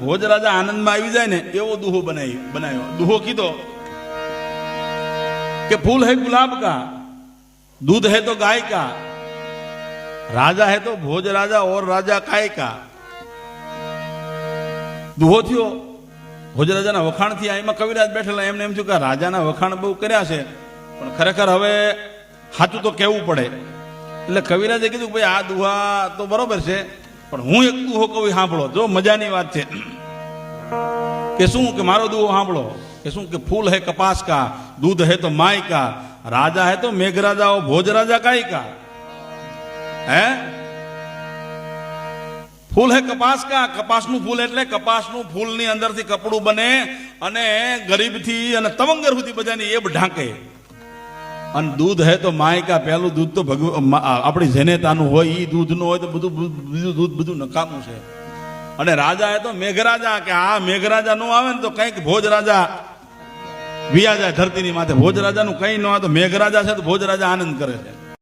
ભોજ રાજા આનંદમાં આવી જાય ને એવો દુહો બનાવ્યો. દુહો કીધો કે ફૂલ હે ગુલાબ કા, दूध है तो गाय का, राजा है तो भोज राजा और राजा काय का. દુહો થયો. ભોજ રાજાના વખાણ થયા. એમાં કવિરાજ બેઠેલા એમને એમ થયું કે રાજાના વખાણ બહુ કર્યા છે પણ ખરેખર હવે સાચું તો કહેવું પડે. એટલે કવિરાજે કીધું કે ભાઈ આ દુહા તો બરોબર છે પણ હું એક દુહો કવિ સાંભળો. જો મજાની વાત છે કે શું કે મારો દુહો સાંભળો કે શું કે ફૂલ હે કપાસ કા, दूध है तो माय का, राजा है तो मेघराजा और भोज राजा काय का. હે ફૂલ હે કપાસ કા, કપાસનું ફૂલ એટલે કપાસનું ફૂલની અંદરથી કપડું બને અને ગરીબથી અને તવંગર સુધી બધાની એબ ઢાંકે. અને દૂધ હે તો માય કા, પહેલું દૂધ તો આપણી જનેતાનું હોય, એ દૂધનું હોય તો બીજું દૂધ બધું નકામું છે. અને રાજા હે તો મેઘરાજા, કે આ મેઘરાજા નો આવે ને તો કંઈક ભોજ રાજા વિયા જાય ધરતીની માથે. ભોજ રાજાનું કંઈ ન આવે તો મેઘરાજા છે તો ભોજ રાજા આનંદ કરે છે.